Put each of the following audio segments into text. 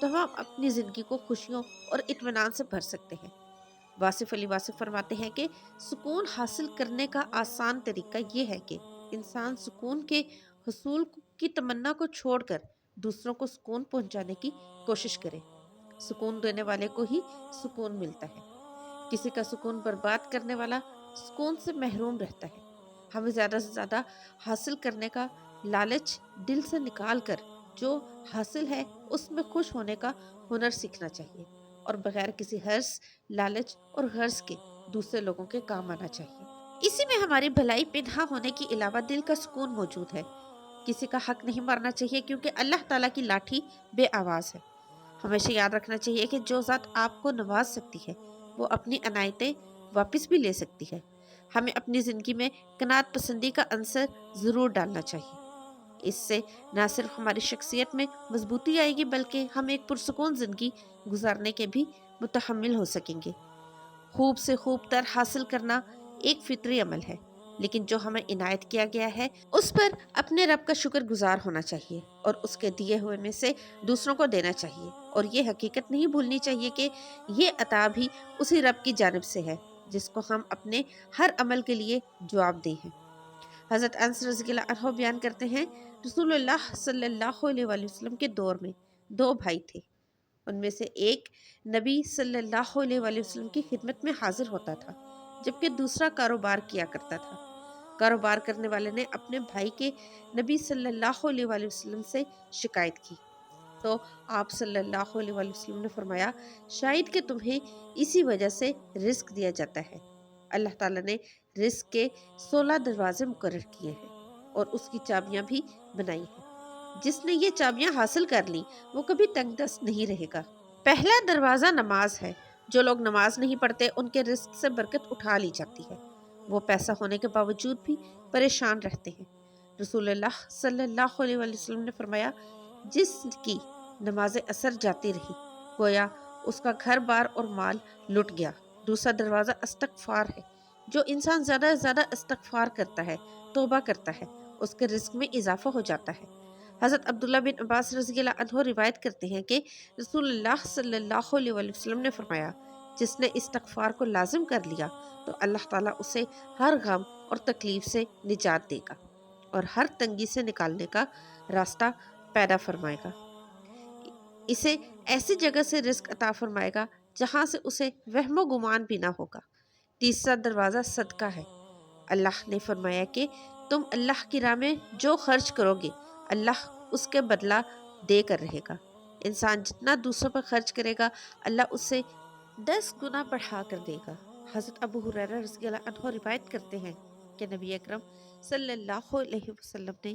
تو ہم اپنی زندگی کو خوشیوں اور اطمینان سے بھر سکتے ہیں۔ واصف علی واصف فرماتے ہیں کہ سکون حاصل کرنے کا آسان طریقہ یہ ہے کہ انسان سکون کے حصول کی تمنا کو چھوڑ کر دوسروں کو سکون پہنچانے کی کوشش کرے۔ سکون دینے والے کو ہی سکون ملتا ہے۔ کسی کا سکون برباد کرنے والا سکون سے محروم رہتا ہے۔ ہمیں زیادہ سے زیادہ حاصل کرنے کا لالچ دل سے نکال کر جو حاصل ہے اس میں خوش ہونے کا ہنر سیکھنا چاہیے، اور بغیر کسی حرص، لالچ اور غرض کے دوسرے لوگوں کے کام آنا چاہیے۔ اسی میں ہماری بھلائی پنہاں ہونے کے علاوہ دل کا سکون موجود ہے۔ کسی کا حق نہیں مارنا چاہیے کیونکہ اللہ تعالیٰ کی لاٹھی بے آواز ہے۔ ہمیشہ یاد رکھنا چاہیے کہ جو ذات آپ کو نواز سکتی ہے وہ اپنی عنایتیں واپس بھی لے سکتی ہے۔ ہمیں اپنی زندگی میں قناعت پسندی کا عنصر ضرور ڈالنا چاہیے۔ اس سے نہ صرف ہماری شخصیت میں مضبوطی آئے گی بلکہ ہم ایک پرسکون زندگی گزارنے کے بھی متحمل ہو سکیں گے۔ خوب سے خوب تر حاصل کرنا ایک فطری عمل ہے، لیکن جو ہمیں عنایت کیا گیا ہے اس پر اپنے رب کا شکر گزار ہونا چاہیے اور اس کے دیے ہوئے میں سے دوسروں کو دینا چاہیے، اور یہ حقیقت نہیں بھولنی چاہیے کہ یہ عطا بھی اسی رب کی جانب سے ہے جس کو ہم اپنے ہر عمل کے لیے جواب دہ ہیں۔ حضرت انس رضی اللہ عنہ بیان کرتے ہیں، رسول اللہ صلی اللہ علیہ وآلہ وسلم کے دور میں دو بھائی تھے۔ ان میں سے ایک نبی صلی اللہ علیہ وآلہ وسلم کی خدمت میں حاضر ہوتا تھا، جبکہ دوسرا کاروبار کیا کرتا تھا۔ کاروبار کرنے والے نے اپنے بھائی کے نبی صلی اللہ علیہ وآلہ وسلم سے شکایت کی تو آپ صلی اللہ علیہ وآلہ وسلم نے فرمایا، شاید کہ تمہیں اسی وجہ سے رزق دیا جاتا ہے۔ اللہ تعالیٰ نے رزق کے 16 دروازے مقرر کیے ہیں اور اس کی چابیاں بھی بنائی ہیں۔ جس نے یہ چابیاں حاصل کر لی وہ کبھی تنگ دست نہیں رہے گا۔ پہلا دروازہ نماز ہے۔ جو لوگ نماز نہیں پڑھتے ان کے رزق سے برکت اٹھا لی جاتی ہے۔ وہ پیسہ ہونے کے باوجود بھی پریشان رہتے ہیں۔ رسول اللہ صلی اللہ علیہ وآلہ وسلم نے فرمایا، جس کی نماز اثر جاتی رہی گویا اس کا گھر بار اور مال لٹ گیا۔ دوسرا دروازہ استغفار ہے۔ جو انسان زیادہ سے زیادہ استغفار کرتا ہے، توبہ کرتا ہے، اس کے رزق میں اضافہ ہو جاتا ہے۔ حضرت عبداللہ بن عباس رضی اللہ عنہ روایت کرتے ہیں کہ رسول اللہ صلی اللہ علیہ وآلہ وسلم نے فرمایا، جس نے استغفار کو لازم کر لیا تو اللہ تعالیٰ اسے ہر غم اور تکلیف سے نجات دے گا اور ہر تنگی سے نکالنے کا راستہ پیدا فرمائے گا۔ اسے ایسی جگہ سے رزق عطا فرمائے گا جہاں سے اسے وہم و گمان بھی نہ ہوگا۔ تیسرا دروازہ صدقہ ہے۔ اللہ نے فرمایا کہ تم اللہ کی راہ میں جو خرچ کرو گے اللہ اس کے بدلہ دے کر رہے گا۔ انسان جتنا دوسروں پر خرچ کرے گا اللہ اس سے 10 گنا بڑھا کر دے گا۔ حضرت ابو ہریرہ رضی اللہ عنہ روایت کرتے ہیں کہ نبی اکرم صلی اللہ علیہ وسلم نے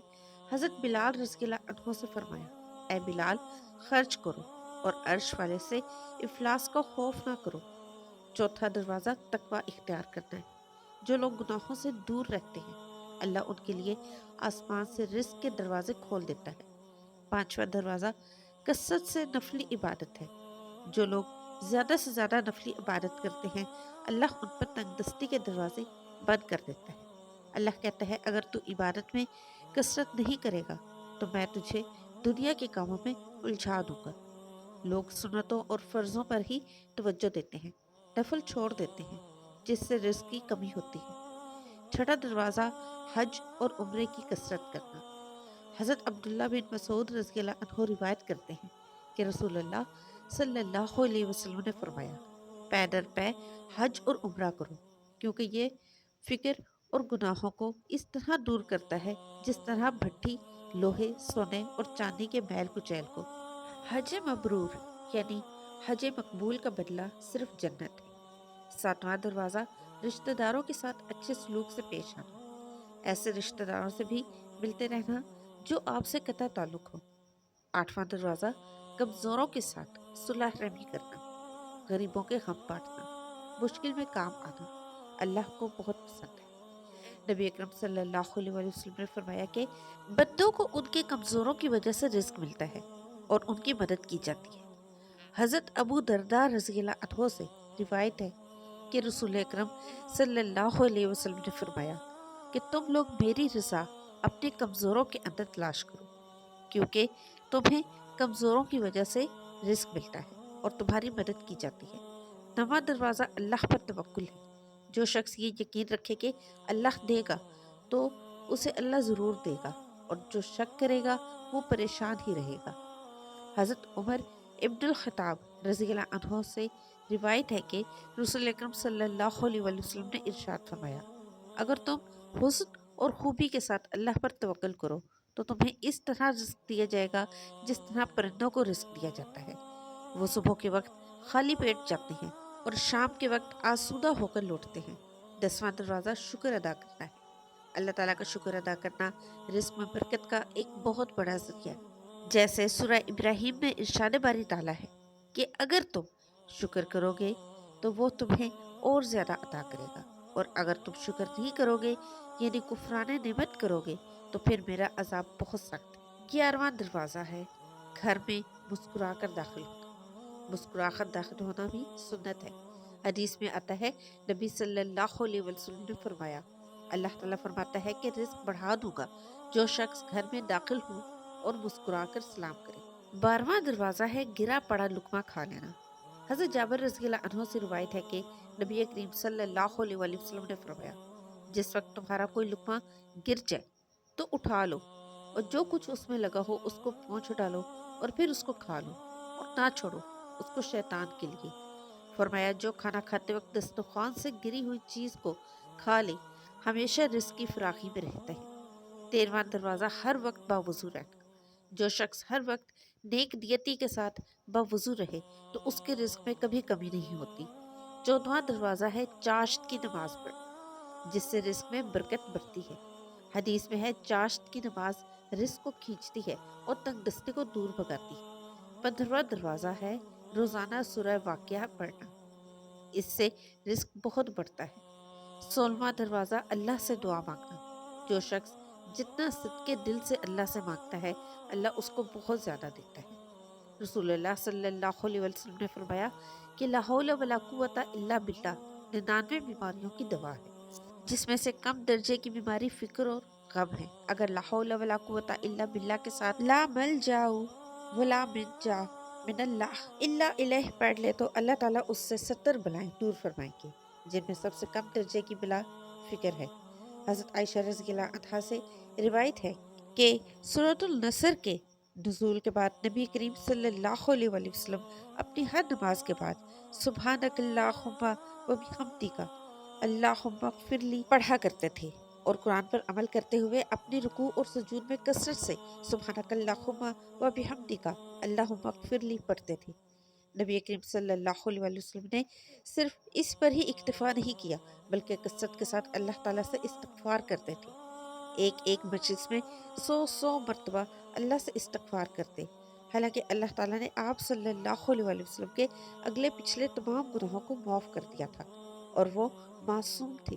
حضرت بلال رضی اللہ عنہ سے فرمایا، اے بلال، خرچ کرو اور عرش والے سے افلاس کا خوف نہ کرو۔ چوتھا دروازہ تقوی اختیار کرنا ہے۔ جو لوگ گناہوں سے دور رہتے ہیں اللہ ان کے لیے آسمان سے رزق کے دروازے کھول دیتا ہے۔ پانچواں دروازہ کثرت سے نفلی عبادت ہے۔ جو لوگ زیادہ سے زیادہ نفلی عبادت کرتے ہیں اللہ ان پر تنگ دستی کے دروازے بند کر دیتا ہے۔ اللہ کہتا ہے، اگر تو عبادت میں کثرت نہیں کرے گا تو میں تجھے دنیا کے کاموں میں الجھا دوں گا۔ لوگ سنتوں اور فرضوں پر ہی توجہ دیتے ہیں، نفل چھوڑ دیتے ہیں، جس سے رزق کی کمی ہوتی ہے۔ چھٹا دروازہ حج اور عمرے کی کثرت کرنا۔ حضرت عبداللہ بن مسعود رضی اللہ عنہ روایت کرتے ہیں کہ رسول اللہ صلی اللہ علیہ وسلم نے فرمایا، پے در پے حج اور عمرہ کرو، کیونکہ یہ فکر اور گناہوں کو اس طرح دور کرتا ہے جس طرح بھٹی لوہے، سونے اور چاندی کے میل کچیل کو۔ حج مبرور یعنی حج مقبول کا بدلہ صرف جنت ہے۔ ساتواں دروازہ رشتہ داروں کے ساتھ اچھے سلوک سے پیش آنا۔ ایسے رشتہ داروں سے بھی ملتے رہنا جو آپ سے قطع تعلق ہو۔ آٹھواں دروازہ کمزوروں کے ساتھ صلح رحمی کرنا، غریبوں کے غم بانٹنا، مشکل میں کام آنا اللہ کو بہت پسند ہے۔ نبی اکرم صلی اللہ علیہ وآلہ وسلم نے فرمایا کہ بندوں کو ان کے کمزوروں کی وجہ سے رزق ملتا ہے اور ان کی مدد کی جاتی ہے۔ حضرت ابو درداء رضی اللہ عنہ سے روایت ہے کہ رسول اکرم صلی اللہ علیہ وسلم نے فرمایا کہ تم لوگ میری رضا اپنے کمزوروں کے اندر تلاش کرو۔ کیونکہ تمہیں کمزوروں کی وجہ سے رزق ملتا ہے اور تمہاری مدد کی جاتی ہے۔ نواں دروازہ اللہ پر توکل ہے۔ جو شخص یہ یقین رکھے کہ اللہ دے گا تو اسے اللہ ضرور دے گا، اور جو شک کرے گا وہ پریشان ہی رہے گا۔ حضرت عمر ابن الخطاب رضی اللہ عنہ سے روایت ہے کہ رسول اکرم صلی اللہ علیہ وسلم نے ارشاد فرمایا، اگر تم حسن اور خوبی کے ساتھ اللہ پر توکل کرو تو تمہیں اس طرح رزق دیا جائے گا جس طرح پرندوں کو رزق دیا جاتا ہے۔ وہ صبح کے وقت خالی پیٹ جاتے ہیں اور شام کے وقت آسودہ ہو کر لوٹتے ہیں۔ 10واں دروازہ شکر ادا کرنا ہے۔ اللہ تعالیٰ کا شکر ادا کرنا رزق میں برکت کا ایک بہت بڑا ذریعہ ہے۔ جیسے سورہ ابراہیم میں ارشاد باری تعالیٰ ہے کہ اگر تم شکر کرو گے تو وہ تمہیں اور زیادہ عطا کرے گا، اور اگر تم شکر نہیں کرو گے یعنی کفران نعمت کرو گے تو پھر میرا عذاب بہت سخت ہے۔ 11واں دروازہ ہے گھر میں مسکرا کر داخل ہونا۔ مسکرا کر داخل ہونا بھی سنت ہے۔ حدیث میں آتا ہے نبی صلی اللہ علیہ وسلم نے فرمایا، اللہ تعالیٰ فرماتا ہے کہ رزق بڑھا دوں گا جو شخص گھر میں داخل ہو اور مسکرا کر سلام کرے۔ 12واں دروازہ ہے گرا پڑا لقمہ کھا لینا۔ حضرت جابر رضی اللہ عنہ سے روایت ہے کہ نبی کریم صلی اللہ علیہ وسلم نے فرمایا، جس وقت تمہارا کوئی لقمہ گر جائے تو اٹھا لو اور جو کچھ اس میں لگا ہو اس کو پونچھ ڈالو اور پھر اس کو کھا لو اور نہ چھوڑو اس کو شیطان کے لیے۔ فرمایا جو کھانا کھاتے وقت دسترخوان سے گری ہوئی چیز کو کھا لے ہمیشہ رزق کی فراخی میں رہتا ہے۔ 13واں دروازہ ہر وقت باوضو رہنا۔ جو شخص ہر وقت نیک نیتی کے ساتھ باوضو رہے تو اس کے رزق میں کبھی کمی نہیں ہوتی۔ 14واں دروازہ ہے چاشت کی نماز پڑھنا، جس سے رزق میں برکت بڑھتی ہے۔ حدیث میں ہے چاشت کی نماز رزق کو کھینچتی ہے اور تنگ دستی کو دور بھگاتی ہے۔ 15واں دروازہ ہے روزانہ سورہ واقعہ پڑھنا، اس سے رزق بہت بڑھتا ہے۔ 16واں دروازہ اللہ سے دعا مانگنا۔ جو شخص جتنا صدقے دل سے اللہ سے مانگتا ہے اللہ اس کو بہت زیادہ دیتا ہے۔ رسول اللہ صلی اللہ علیہ وسلم نے فرمایا کہ لا حول ولا قوت الا باللہ 99 بیماریوں کی دوا ہے، جس میں سے کم درجے کی بیماری فکر اور غم ہے۔ اگر لا حول ولا قوت الا باللہ کے ساتھ لا ملجا ولا منجا من اللہ الا الیہ پڑھ لے تو اللہ تعالیٰ اس سے 70 بلائیں دور فرمائیں گے، جن میں سب سے کم درجے کی بلا فکر ہے۔ حضرت عائشہ رضی اللہ عنہا سے روایت ہے کہ سورۃ النصر کے نزول کے بعد نبی کریم صلی اللہ علیہ وسلم اپنی ہر نماز کے بعد سبحانک اللہم و بحمدک اللہم اغفر لی پڑھا کرتے تھے، اور قرآن پر عمل کرتے ہوئے اپنی رکوع اور سجود میں کثرت سے سبحانک اللہم و بحمدک اللہم اغفر لی پڑھتے تھے۔ نبی کریم صلی اللہ علیہ وسلم نے صرف اس پر ہی اکتفا نہیں کیا بلکہ کثرت کے ساتھ اللہ تعالیٰ سے استغفار کرتے تھے۔ ایک مجلس میں 100 مرتبہ اللہ سے استغفار کرتے، حالانکہ اللہ تعالیٰ نے آپ صلی اللہ علیہ وسلم کے اگلے پچھلے تمام گناہوں کو معاف کر دیا تھا اور وہ معصوم تھے۔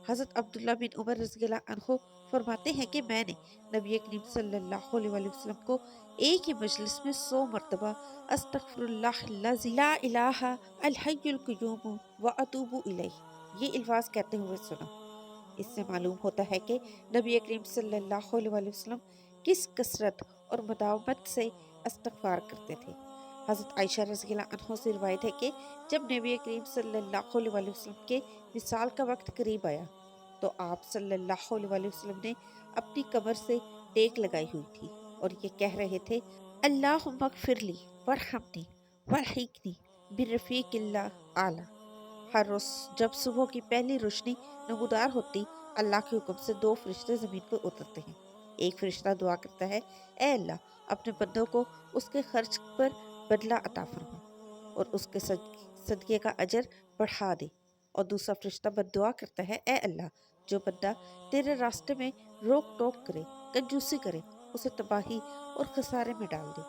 حضرت عبداللہ بن عمر رضی اللہ عنہ فرماتے ہیں کہ میں نے نبی کریم صلی اللہ علیہ وسلم کو ایک ہی مجلس میں 100 مرتبہ استغفر اللہ الذی لا الہ الحی القیوم واتوب الیہ یہ الفاظ کہتے ہوئے سنا۔ اس سے معلوم ہوتا ہے کہ نبی کریم صلی اللہ علیہ وسلم کس کثرت اور مداومت سے استغفار کرتے تھے۔ حضرت عائشہ رضی اللہ عنہ سے روایت ہے کہ جب نبی کریم صلی اللہ علیہ وسلم کے وصال کا وقت قریب آیا تو آپ صلی اللہ علیہ وسلم نے اپنی کمر سے ٹیک لگائی ہوئی تھی اور یہ کہہ رہے تھے، اللہم اغفر لی وارحمنی والحقنی برفیق اللہ اعلی۔ ہر روز جب صبح کی پہلی روشنی نمودار ہوتی اللہ کے حکم سے 2 فرشتے زمین پر اترتے ہیں۔ ایک فرشتہ دعا کرتا ہے، اے اللہ اپنے بندوں کو اس کے خرچ پر بدلہ عطا فرما اور اس کے صدقے کا اجر بڑھا دے، اور دوسرا فرشتہ بد دعا کرتا ہے، اے اللہ جو بندہ تیرے راستے میں روک ٹوک کرے، کنجوسی کرے، اسے تباہی اور خسارے میں ڈال دے۔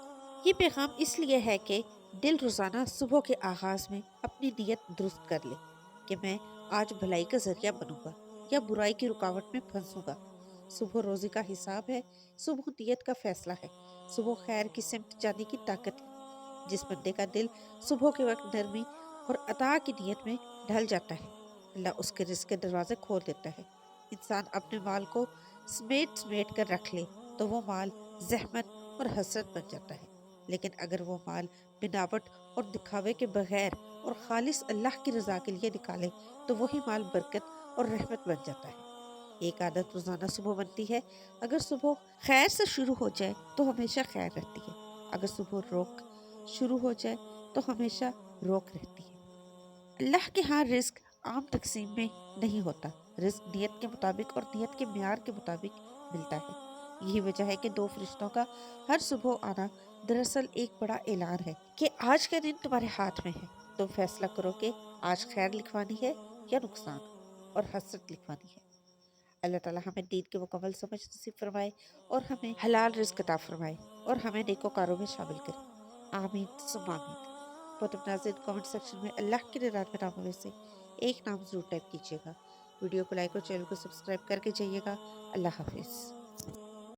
یہ پیغام اس لیے ہے کہ دل روزانہ صبح کے آغاز میں اپنی نیت درست کر لے کہ میں آج بھلائی کا ذریعہ بنوں گا یا برائی کی رکاوٹ میں پھنسوں گا۔ صبح روزی کا حساب ہے، صبح نیت کا فیصلہ ہے، صبح خیر کی سمت جانے کی طاقت ہے۔ جس بندے کا دل صبح کے وقت نرمی اور عطا کی نیت میں ڈھل جاتا ہے اللہ اس کے رزق کے دروازے کھول دیتا ہے۔ انسان اپنے مال کو سمیٹ کر رکھ لے تو وہ مال زحمت اور حسرت بن جاتا ہے۔ لیکن اگر وہ مال بناوٹ اور دکھاوے کے بغیر اور خالص اللہ کی رضا کے لیے نکالے تو وہی مال برکت اور رحمت بن جاتا ہے۔ ایک عادت روزانہ صبح بنتی ہے۔ اگر صبح خیر سے شروع ہو جائے تو ہمیشہ خیر رہتی ہے۔ اگر صبح روک شروع ہو جائے تو ہمیشہ روک رہتی ہے۔ اللہ کے ہاں رزق عام تقسیم میں نہیں ہوتا۔ رزق نیت کے مطابق اور نیت کے معیار کے مطابق ملتا ہے۔ یہی وجہ ہے کہ دو فرشتوں کا ہر صبح آنا دراصل ایک بڑا اعلان ہے کہ آج کا دن تمہارے ہاتھ میں ہے۔ تم فیصلہ کرو کہ آج خیر لکھوانی ہے یا نقصان اور حسرت لکھوانی ہے۔ اللہ تعالیٰ ہمیں دین کے مکمل سمجھ نصیب فرمائے اور ہمیں حلال رزق عطا فرمائے اور ہمیں نیکوکاروں میں شامل کرے۔ آمین ثم آمین۔ محترم ناظرین، کمنٹ سیکشن میں اللہ کے نرانوے ناموں میں سے ایک نام ضرور ٹائپ کیجیے گا۔ ویڈیو کو لائک اور چینل کو سبسکرائب کر کے جائیے گا۔ اللہ حافظ۔